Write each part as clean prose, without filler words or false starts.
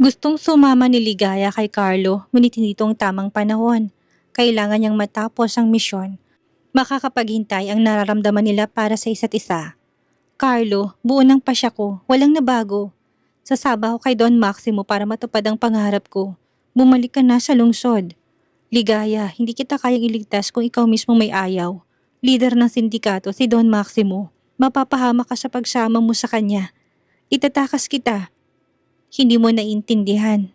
Gustong sumama ni Ligaya kay Carlo, ngunit hindi ito ang tamang panahon. Kailangan niyang matapos ang misyon. Makakapaghintay ang nararamdaman nila para sa isa't isa. Carlo, buo ng pasya ko, walang nabago. Sasaba ko kay Don Maximo para matupad ang pangarap ko. Bumalik ka na sa lungsod. Ligaya, hindi kita kayang iligtas kung ikaw mismo may ayaw. Leader ng sindikato si Don Maximo. Mapapahama ka sa pagsama mo sa kanya. Itatakas kita. Hindi mo naiintindihan.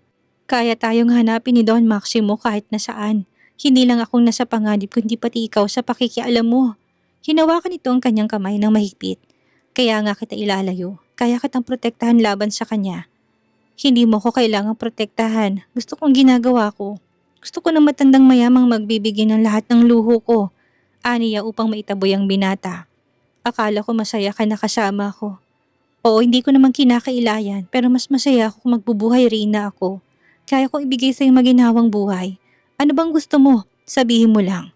Kaya tayong hanapin ni Don Maximo kahit nasaan. Hindi lang akong nasa panganib kundi pati ikaw sa pakikialam mo. Hinawakan ito ang kanyang kamay ng mahigpit. Kaya nga kita ilalayo. Kaya kitang protektahan laban sa kanya. Hindi mo ko kailangang protektahan. Gusto kong ginagawa ko. Gusto ko ng matandang mayamang magbibigay ng lahat ng luho ko. Aniya upang maitaboy ang binata. Akala ko masaya ka na kasama ko. Oo, hindi ko naman kinakailayan pero mas masaya ako kung magbubuhay rin na ako. Kaya kong ibigay sa iyong maginhawang buhay. Ano bang gusto mo? Sabihin mo lang.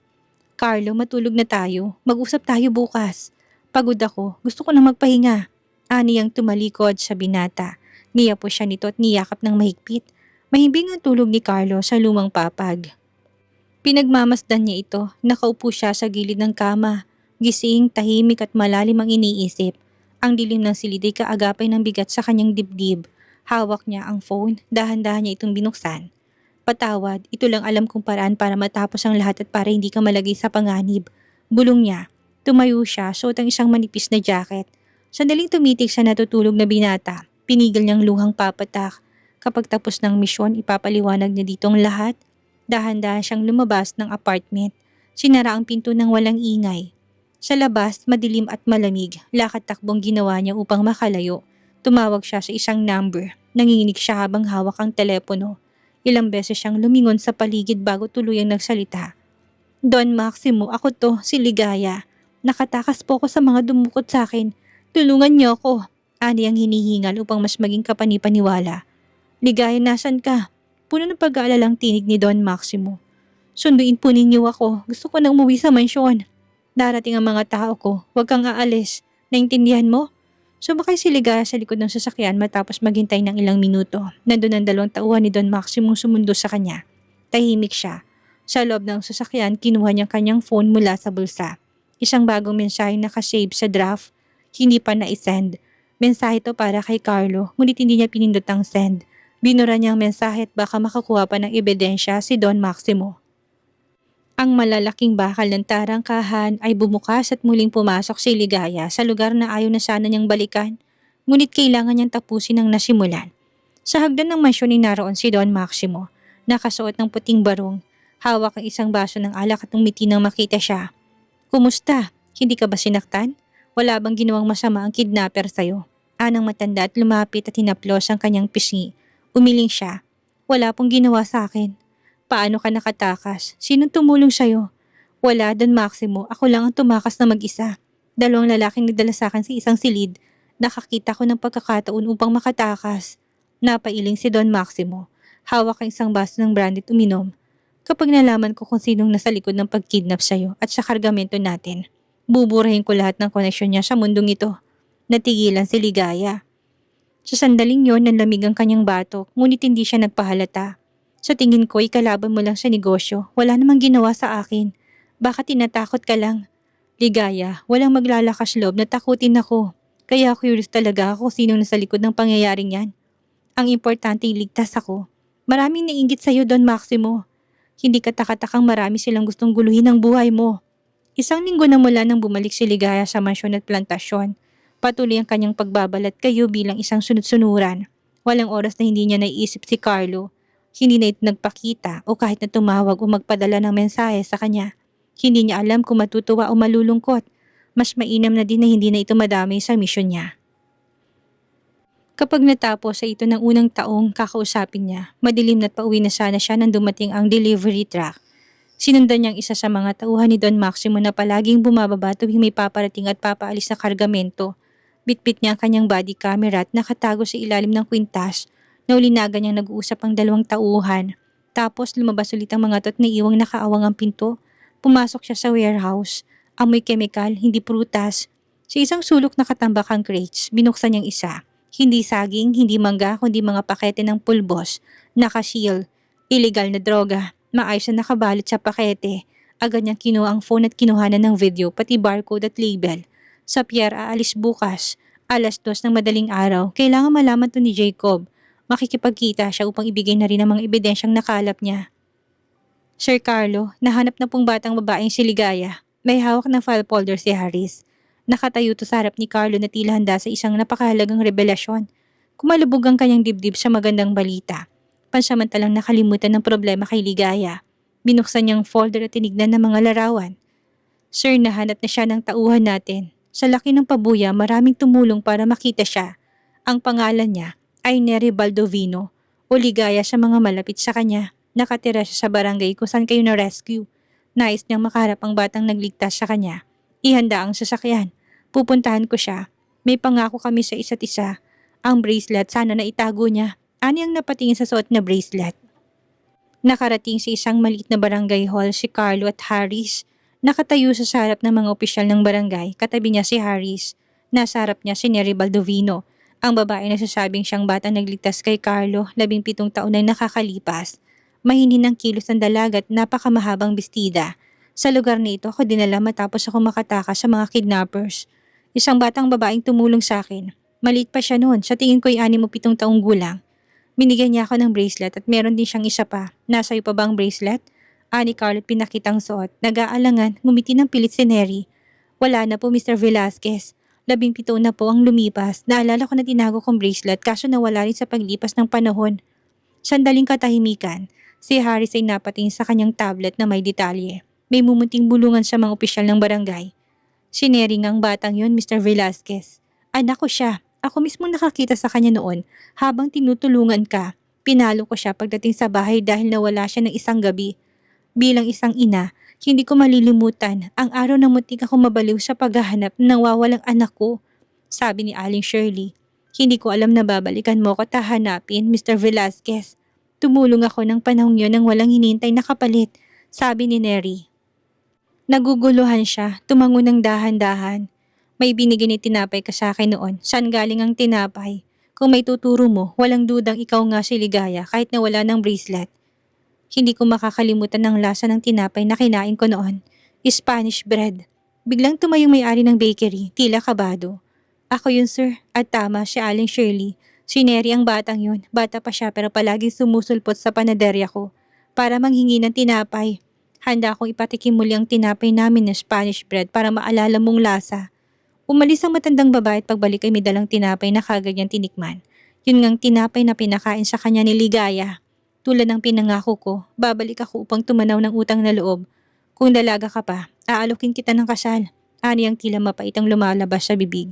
Carlo, matulog na tayo. Mag-usap tayo bukas. Pagod ako. Gusto ko na magpahinga. Aniyang tumalikod sa binata. Niyapo siya nito at niyakap ng mahigpit. Mahimbing ang tulog ni Carlo sa lumang papag. Pinagmamasdan niya ito. Nakaupo siya sa gilid ng kama. Gising, tahimik at malalim ang iniisip. Ang dilim ng silid ay kaagapay ng bigat sa kanyang dibdib. Hawak niya ang phone, dahan-dahan niya itong binuksan. Patawad, ito lang alam kong paraan para matapos ang lahat at para hindi ka malagay sa panganib. Bulong niya. Tumayo siya, suot ang isang manipis na jacket. Sandaling tumitig sa natutulog na binata. Pinigil niyang luhang papatak. Kapag tapos ng misyon, ipapaliwanag niya ditong lahat. Dahan-dahan siyang lumabas ng apartment. Sinara ang pinto ng walang ingay. Sa labas, madilim at malamig. Lakad-takbong ginawa niya upang makalayo. Tumawag siya sa isang number. Nanginginig siya habang hawak ang telepono. Ilang beses siyang lumingon sa paligid bago tuluyang nagsalita. Don Maximo, ako to, si Ligaya. Nakatakas po ako sa mga dumukot sa akin. Tulungan niyo ako. Ani ang hinihingal upang mas maging kapanipaniwala. Ligaya, nasan ka? Puno ng pag-aalalang tinig ni Don Maximo. Sunduin po ninyo ako. Gusto ko na umuwi sa mansyon. Darating ang mga tao ko. Huwag kang aalis. Naintindihan mo? Sumakay si Ligaya sa likod ng sasakyan matapos maghintay ng ilang minuto. Nandun ang dalawang tauhan ni Don Maximo sumundo sa kanya. Tahimik siya. Sa loob ng sasakyan, kinuha niya kanyang phone mula sa bulsa. Isang bagong mensahe nakasave sa draft. Hindi pa na-send. Mensahe to para kay Carlo, ngunit hindi niya pinindot ang send. Binura niya ang mensahe at baka makakuha pa ng ebidensya si Don Maximo. Ang malalaking bakal ng tarangkahan ay bumukas at muling pumasok si Ligaya sa lugar na ayaw na sana niyang balikan, ngunit kailangan niyang tapusin ang nasimulan. Sa hagdan ng mansyon ay naroon si Don Maximo, nakasuot ng puting barong, hawak ang isang baso ng alak at umiti nang makita siya. Kumusta? Hindi ka ba sinaktan? Wala bang ginawang masama ang kidnapper sa'yo? Anang matanda at lumapit at hinaplos ang kanyang pisngi. Umiling siya. Wala pong ginawa sa akin. Paano ka nakatakas? Sinong tumulong sa'yo? Wala, Don Maximo. Ako lang ang tumakas na mag-isa. Dalawang lalaking nagdala sa akin sa isang silid. Nakakita ko ng pagkakataon upang makatakas. Napailing si Don Maximo. Hawak ang isang baso ng brandy at uminom. Kapag nalaman ko kung sinong nasa likod ng pagkidnap sa'yo at sa kargamento natin, buburahin ko lahat ng koneksyon niya sa mundong ito. Natigilan si Ligaya. Sa sandaling yon, nanlamig ang kanyang batok, ngunit hindi siya nagpahalata. Sa tingin ko, ikalaban mo lang sa negosyo. Wala namang ginawa sa akin. Baka tinatakot ka lang. Ligaya, walang maglalakas loob na takutin ako. Kaya curious talaga ako sinong nasa likod ng pangyayaring yan. Ang importante iligtas ako. Maraming nainggit sa'yo, Don Maximo. Hindi ka takatakang marami silang gustong guluhin ang buhay mo. Isang linggo na mula nang bumalik si Ligaya sa mansyon at plantasyon. Patuloy ang kanyang pagbabalat kayo bilang isang sunod-sunuran. Walang oras na hindi niya naiisip si Carlo. Hindi na ito nagpakita o kahit na tumawag o magpadala ng mensahe sa kanya. Hindi niya alam kung matutuwa o malulungkot. Mas mainam na din na hindi na ito madamay sa misyon niya. Kapag natapos sa ito ng unang taong kakausapin niya, madilim na't pauwi na sana siya nang dumating ang delivery truck. Sinundan niyang isa sa mga tauhan ni Don Maximo na palaging bumababa tuwing may paparating at papaalis na kargamento. Bitbit niya ang kanyang body camera at nakatago sa ilalim ng kwintas. Naulinagan niyang nag-uusap ang dalawang tauhan. Tapos lumabas ulit ang mga tot na iwang nakaawang ang pinto. Pumasok siya sa warehouse. Amoy kemikal, hindi prutas. Sa isang sulok nakatambak ang crates, binuksan niyang isa. Hindi saging, hindi mangga, kundi mga pakete ng pulbos, naka-seal, illegal na droga, maayos na nakabalot sa pakete. Agad niyang kinuha ang phone at kinuhanan ng video, pati barcode at label. Sa Pierre aalis bukas, 2:00 ng madaling araw. Kailangan malaman to ni Jacob. Makikipagkita siya upang ibigay na rin ang mga ebidensyang nakalap niya. Sir Carlo, nahanap na pong batang babaeng si Ligaya. May hawak ng file folder si Harris. Nakatayo to sa harap ni Carlo na tila handa sa isang napakahalagang revelasyon. Kumalubog ang kanyang dibdib sa magandang balita. Pansamantalang nakalimutan ng problema kay Ligaya. Binuksan niyang folder at tinignan ng mga larawan. Sir, nahanap na siya ng tauhan natin. Sa laki ng pabuya, maraming tumulong para makita siya. Ang pangalan niya ay Nery Baldovino o Ligaya sa mga malapit sa kanya. Nakatira siya sa barangay kung saan kayo na-rescue. Nais niyang makaharap ang batang nagligtas sa kanya. Ihanda ang sasakyan. Pupuntahan ko siya. May pangako kami sa isa't isa. Ang bracelet sana na itago niya. Ani ang napatingin sa suot na bracelet. Nakarating sa isang maliit na barangay hall si Carlo at Harris. Nakatayo sa harap ng mga opisyal ng barangay. Katabi niya si Harris. Nasa harap niya si Nery Baldovino. Ang babae na sasabing siyang batang nagligtas kay Carlo, 17 taon na nakakalipas. Mahinin ang kilos ng dalaga at napakamahabang bestida. Sa lugar na ito ako dinala matapos ako makatakas sa mga kidnappers. Isang batang babaeng tumulong sa akin. Maliit pa siya noon, sa tingin ko ay 6 o 7 taong gulang. Binigyan niya ako ng bracelet at meron din siyang isa pa. Nasa iyo pa ba ang bracelet? Ani Carlo pinakitang suot. Nag-aalangan, ngumiti ng pilit si Nery. Wala na po Mr. Velasquez. 17 na po ang lumipas. Naalala ko na tinago kong bracelet kaso nawala rin sa paglipas ng panahon. Sandaling katahimikan. Si Harris ay napatingin sa kanyang tablet na may detalye. May mumunting bulungan sa mga opisyal ng barangay. Si Nery ang batang yon, Mr. Velasquez. Anak ko siya. Ako mismo nakakita sa kanya noon habang tinutulungan ka. Pinalo ko siya pagdating sa bahay dahil nawala siya ng isang gabi. Bilang isang ina, hindi ko malilimutan ang araw na muntik ako mabaliw sa paghahanap ng nawawalang anak ko. Sabi ni Aling Shirley. Hindi ko alam na babalikan mo ko tahanapin, Mr. Velasquez. Tumulong ako ng panahong yon nang walang hinintay na kapalit, sabi ni Nery. Naguguluhan siya, tumango ng dahan-dahan. May binigay ni tinapay ka sa akin noon. Saan galing ang tinapay? Kung may tuturo mo, walang dudang ikaw nga si Ligaya kahit na wala ng bracelet. Hindi ko makakalimutan ng lasa ng tinapay na kinain ko noon. Spanish bread. Biglang tumayong may-ari ng bakery, tila kabado. Ako yun sir, at tama si Aling Shirley. Si Nery ang batang yun. Bata pa siya pero palaging sumusulpot sa panaderya ko para manghingi ng tinapay. Handa akong ipatikim muli ang tinapay namin na Spanish bread para maalala mong lasa. Umalis ang matandang babae at pagbalik ay may dalang tinapay na kagad niyang tinikman. Yun ngang tinapay na pinakain sa kanya ni Ligaya. Tulad ng pinangako ko, babalik ako upang tumanaw ng utang na loob. Kung dalaga ka pa, aalukin kita ng kasal. Ani ang tila mapait ang lumalabas sa bibig.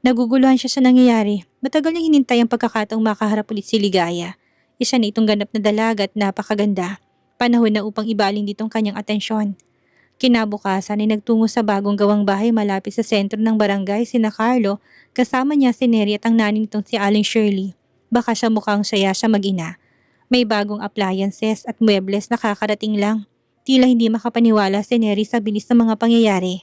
Naguguluhan siya sa nangyayari. Matagal niyang hinintay ang pagkakataong makaharap ulit si Ligaya. Isa na itong ganap na dalaga at napakaganda. Panahon na upang ibaling ditong kanyang atensyon. Kinabukasan ay nagtungo sa bagong gawang bahay malapit sa sentro ng barangay sina Carlo, kasama niya si Nery at ang nanay nitong si Aling Shirley. Baka sa mukhang saya sa mag-ina. May bagong appliances at muebles na kakarating lang. Tila hindi makapaniwala si Nery sa bilis ng mga pangyayari.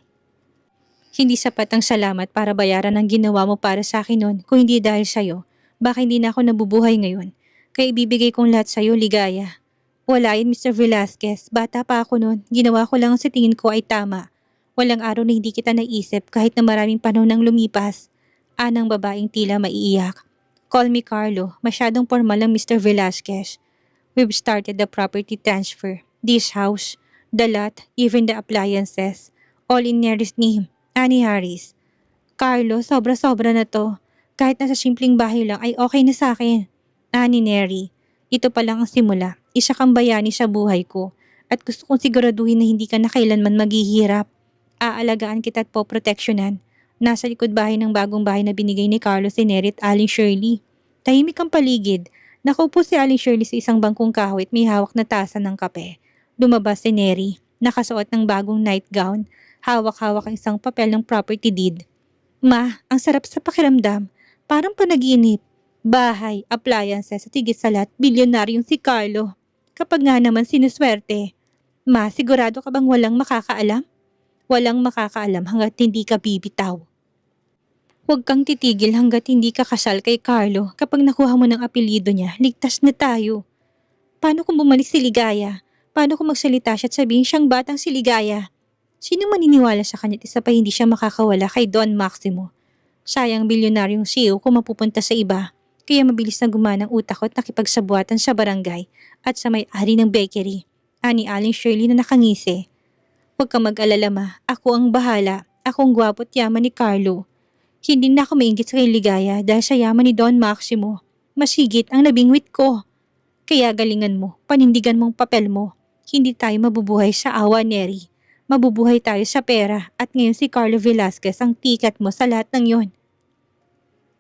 Hindi sapat ang salamat para bayaran ang ginawa mo para sa akin noon kung hindi dahil sa'yo. Baka hindi na ako nabubuhay ngayon. Kaya ibibigay kong lahat sa'yo, Ligaya. Wala yun, Mr. Velasquez. Bata pa ako noon. Ginawa ko lang ang sa tingin ko ay tama. Walang araw na hindi kita naisip kahit na maraming panahon nang lumipas. Anang babaeng tila maiiyak. Call me Carlo. Masyadong formal lang, Mr. Velasquez. We've started the property transfer. This house, the lot, even the appliances. All in Nery's name. Ani Harris. Carlo, sobra-sobra na to. Kahit nasa simpleng bahay lang ay okay na sa akin. Ani Nery. Ito pa lang ang simula. Isa kang bayani sa buhay ko. At gusto kong siguraduhin na hindi ka na kailanman maghihirap. Aalagaan kita at poproteksyonan. Nasa likod bahay ng bagong bahay na binigay ni Carlo si Nery at Aling Shirley. Tahimik ang paligid. Nakaupo si Aling Shirley sa isang bangkong kahoy at may hawak na tasa ng kape. Lumabas si Nery. Nakasuot ng bagong nightgown. Hawak-hawak ang isang papel ng property deed. Ma, ang sarap sa pakiramdam. Parang panaginip. Bahay, appliances at higit sa lahat, bilyonaryong si Carlo. Kapag nga naman sinuswerte. Ma, sigurado ka bang walang makakaalam? Walang makakaalam hanggat hindi ka bibitaw. Huwag kang titigil hanggat hindi ka kasal kay Carlo. Kapag nakuha mo ng apelyido niya, ligtas na tayo. Paano kung bumalik si Ligaya? Paano kung magsalita siya at sabihin siyang batang si Ligaya? Sino maniniwala sa kanya at isa pa hindi siya makakawala kay Don Maximo? Sayang bilyonaryong CEO kung mapupunta sa iba. Kaya mabilis na gumana ang utak ko at nakipagsabuatan sa barangay at sa may-ari ng bakery. Ani Aling Shirley na nakangisi. Huwag kang mag-alala ma, ako ang bahala. Ako ang gwapo at yaman ni Carlo. Hindi na ako mainggit sa kay Ligaya dahil sa yaman ni Don Maximo. Masigit ang nabingwit ko. Kaya galingan mo, panindigan mong papel mo. Hindi tayo mabubuhay sa awa, Neri. Mabubuhay tayo sa pera at ngayon si Carlo Velasquez ang tikat mo sa lahat ng yon.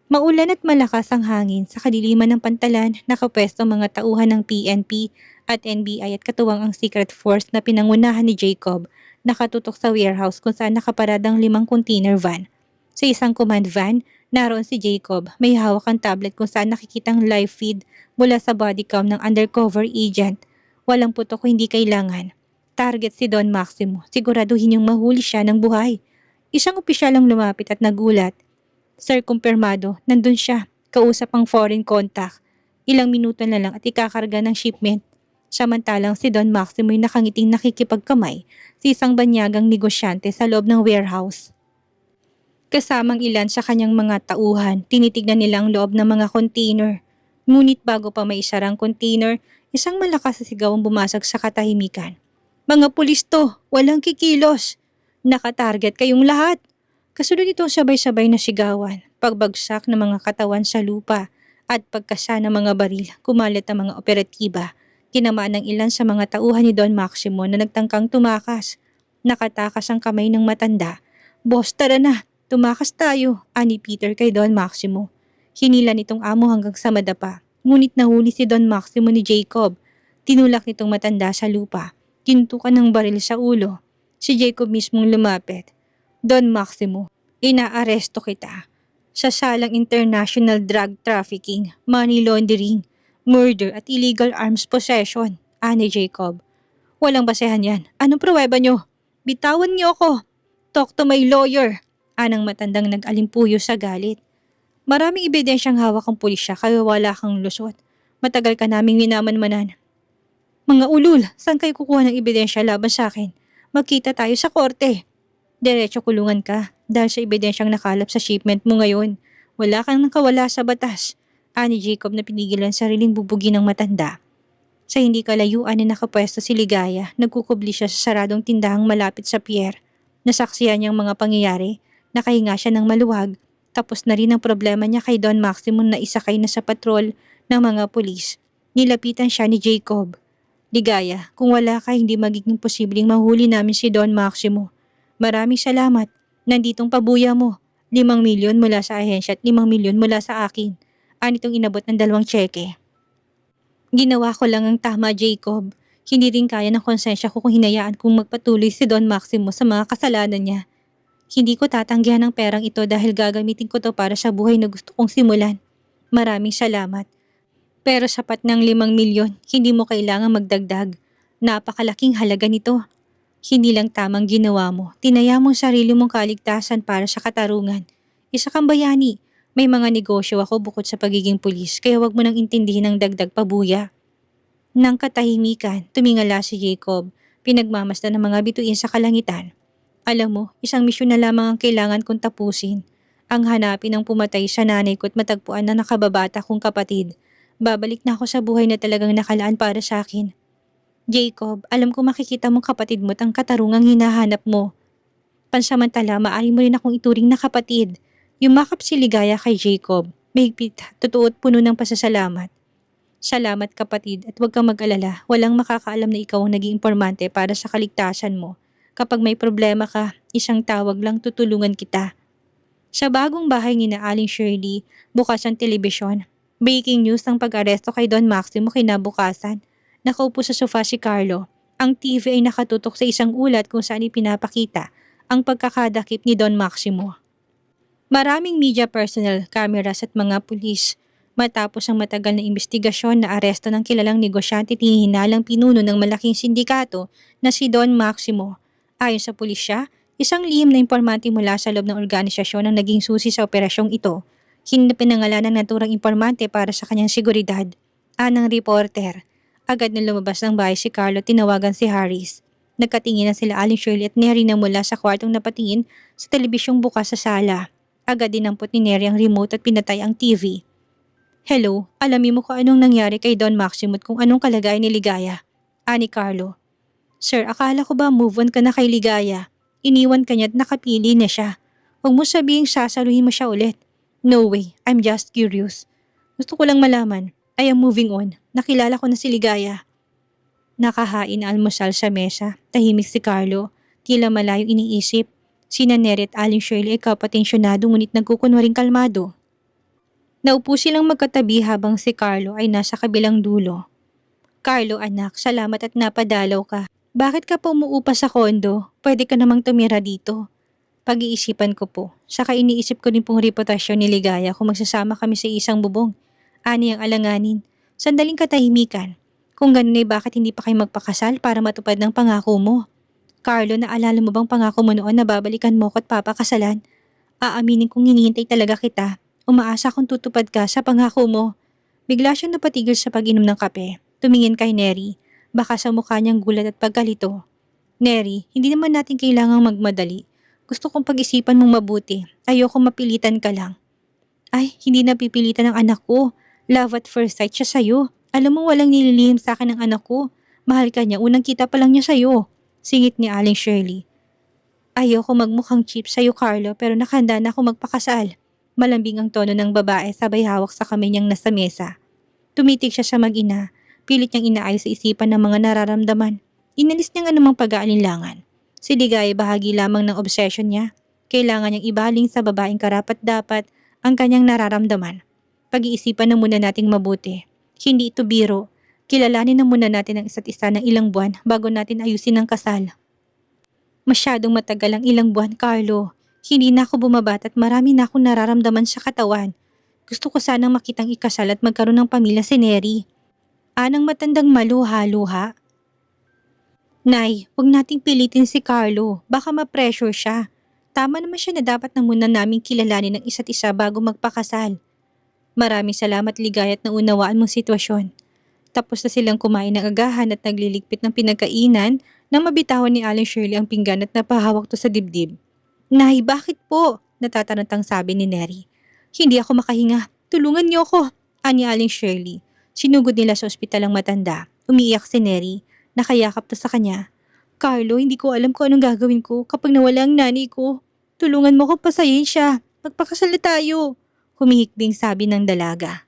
Maulan at malakas ang hangin sa kadiliman ng pantalan, nakapwesto mga tauhan ng PNP at NBI at katuwang ang secret force na pinangunahan ni Jacob, nakatutok sa warehouse kung saan nakaparadang 5 container van. Sa isang command van, naroon si Jacob, may hawak ang tablet kung saan nakikitang live feed mula sa bodycam ng undercover agent. Walang putok kung hindi kailangan. Target si Don Maximo, siguraduhin yung mahuli siya ng buhay. Isang opisyal ang lumapit at nagulat. Sir, kumpirmado, nandun siya, kausap ang foreign contact. Ilang minuto na lang at ikakarga ng shipment. Samantalang si Don Maximo ay nakangiting nakikipagkamay sa isang banyagang negosyante sa loob ng warehouse. Kasamang ilan sa kanyang mga tauhan, tinitignan nila ang loob ng mga container. Ngunit bago pa maisara ang container, isang malakas na sigaw ang bumasag sa katahimikan. Mga pulis to, walang kikilos. Nakatarget kayong lahat. Kasunod nito sabay-sabay na sigawan, pagbagsak ng mga katawan sa lupa at pagkasa ng mga baril, kumalat ang mga operatiba. Tinamaan ng ilan sa mga tauhan ni Don Maximo na nagtangkang tumakas. Nakatakas ang kamay ng matanda. Boss, tara na, tumakas tayo, ani Peter kay Don Maximo. Hinila nitong amo hanggang sa madapa, ngunit nahuli si Don Maximo ni Jacob. Tinulak nitong matanda sa lupa, tintukan ng baril sa ulo. Si Jacob mismong lumapit. Don Maximo, inaaresto kita sa salang international drug trafficking, money laundering, murder at illegal arms possession, ani Jacob. Walang basehan yan. Anong pruweba nyo? Bitawan niyo ako. Talk to my lawyer. Anang matandang nag-alimpuyo sa galit. Maraming ebidensyang hawak ang pulisya kaya wala kang lusot. Matagal ka naming minamanmanan. Mga ulul, saan kayo kukuha ng ebidensya laban sa akin? Magkita tayo sa korte. Diretso kulungan ka dahil sa ebidensyang nakalap sa shipment mo ngayon. Wala kang nakawala sa batas. Ani Jacob na pinigilan sariling bubugi ng matanda. Sa hindi kalayuan na nakapwesto si Ligaya, nagkukubli siya sa saradong tindahang malapit sa pier. Nasaksiyan niyang mga pangyayari, nakahinga siya ng maluwag, tapos na rin ang problema niya kay Don Maximo na isakay na sa patrol ng mga pulis. Nilapitan siya ni Jacob. Ligaya, kung wala ka hindi magiging posibleng mahuli namin si Don Maximo. Maraming salamat. Nanditong pabuya mo. 5 milyon mula sa ahensya at 5 milyon mula sa akin. Anitong inabot ng 2 tseke. Ginawa ko lang ang tama, Jacob. Hindi rin kaya ng konsensya ko kung hinayaan kong magpatuloy si Don Maximo sa mga kasalanan niya. Hindi ko tatanggihan ang perang ito dahil gagamitin ko to para sa buhay na gusto kong simulan. Maraming salamat. Pero sapat ng 5 milyon, hindi mo kailangang magdagdag. Napakalaking halaga nito. Hindi lang tamang ginawa mo, tinaya mo sarili mong kaligtasan para sa katarungan. Isa kang bayani, may mga negosyo ako bukod sa pagiging pulis, kaya wag mo nang intindihin ang dagdag pabuya. Nang katahimikan, tumingala si Jacob, pinagmamasdan ng mga bituin sa kalangitan. Alam mo, isang misyon na lamang ang kailangan kong tapusin. Ang hanapin ang pumatay sa nanay ko at matagpuan na nakababata kong kapatid. Babalik na ako sa buhay na talagang nakalaan para sa akin. Jacob, alam ko makikita mong kapatid mo at ang katarungang hinahanap mo. Pansamantala, maaari mo rin akong ituring na kapatid. Yumakap si Ligaya kay Jacob. Mahigpit, totoo at puno ng pasasalamat. Salamat kapatid at huwag kang mag-alala. Walang makakaalam na ikaw ang naging impormante para sa kaligtasan mo. Kapag may problema ka, isang tawag lang tutulungan kita. Sa bagong bahay ni na Aling Shirley, bukas ang telebisyon. Breaking news ng pag-aresto kay Don Maximo kinabukasan. Nakaupo sa sofa si Carlo. Ang TV ay nakatutok sa isang ulat kung saan ipinapakita ang pagkakadakip ni Don Maximo. Maraming media personnel, cameras at mga pulis. Matapos ang matagal na investigasyon na aresto ng kilalang negosyante at hihinalang pinuno ng malaking sindikato na si Don Maximo. Ayon sa pulisya, Isang lihim na impormante mula sa loob ng organisasyon ang naging susi sa operasyong ito. Hindi pinangalan ng naturang impormante para sa kanyang seguridad. Anang reporter. Agad na lumabas ng bahay si Carlo, tinawagan si Harris. Nagkatingin na sila Aling Shirley at Neri na mula sa kwartong napatingin sa telebisyong bukas sa sala. Agad dinampot ni Neri ang remote at pinatay ang TV. Hello, alamin mo kung anong nangyari kay Don Maximo at kung anong kalagayan ni Ligaya. Ani Carlo. Sir, akala ko ba move on ka na kay Ligaya? Iniwan ka niya at nakapili na siya. Huwag mo sabihing sasaluhin mo siya ulit. No way, I'm just curious. Gusto ko lang malaman. I am moving on. Nakilala ko na si Ligaya. Nakahain na almusal sa mesa. Tahimik si Carlo. Tila malayong iniisip. Sina Neri at Aling Shirley ay kapatensyonado ngunit nagkukunwaring kalmado. Naupo silang magkatabi habang si Carlo ay nasa kabilang dulo. Carlo anak, salamat at napadalaw ka. Bakit ka pa umuupa sa kondo? Pwede ka namang tumira dito. Pag-iisipan ko po. Saka iniisip ko din pong reputasyon ni Ligaya kung magsasama kami sa isang bubong. Ani ang alanganin. Sandaling katahimikan. Kung ganun ay bakit hindi pa kayo magpakasal para matupad ng pangako mo? Carlo, naalala mo bang pangako mo noon na babalikan mo ko at papakasalan? Aaminin kong hinihintay talaga kita. Umaasa kung tutupad ka sa pangako mo. Bigla siyang napatigil sa pag-inom ng kape. Tumingin kay Neri. Baka sa mukha niyang gulat at pagkalito. Neri, hindi naman natin kailangang magmadali. Gusto kong pag-isipan mong mabuti. Ayoko mapilitan ka lang. Ay, hindi napipilitan ng anak ko. Love at first sight siya sa'yo. Alam mo walang nililihim sa akin ng anak ko. Mahal ka niya, unang kita pa lang niya sa'yo. Singit ni Aling Shirley. Ayoko magmukhang cheap sa'yo Carlo pero nakahanda na ako magpakasal. Malambing ang tono ng babae sabay hawak sa kamay niyang nasa mesa. Tumitig siya sa mag-ina. Pilit niyang inaayos sa isipan ng mga nararamdaman. Inalis niyang anumang pag-aalinlangan. Si Ligaya bahagi lamang ng obsession niya. Kailangan niyang ibaling sa babaeng karapat-dapat ang kanyang nararamdaman. Pag-iisipan na muna nating mabuti. Hindi ito biro. Kilalanin na muna natin ang isa't isa ng ilang buwan bago natin ayusin ang kasal. Masyadong matagal ang ilang buwan, Carlo. Hindi na ako bumabat at marami na akong nararamdaman sa katawan. Gusto ko sanang makitang ikasal at magkaroon ng pamilya si Neri. Anang matandang maluha-luha. Nay, huwag nating pilitin si Carlo. Baka ma-pressure siya. Tama naman siya na dapat na muna naming kilalanin ng isa't isa bago magpakasal. Maraming salamat Ligaya at naunawaan mong sitwasyon. Tapos na silang kumain ng agahan at nagliligpit ng pinagkainan nang mabitawan ni Aling Shirley ang pinggan at napahawak to sa dibdib. Nay, bakit po? Natatarantang sabi ni Neri. Hindi ako makahinga. Tulungan niyo ako, ani Aling Shirley. Sinugod nila sa ospital ang matanda. Umiiyak si Neri. Nakayakap to sa kanya. Carlo, hindi ko alam kung anong gagawin ko kapag nawala ang nanay ko. Tulungan mo kong pasayin siya. Magpakasal na tayo. Humihikbing sabi ng dalaga.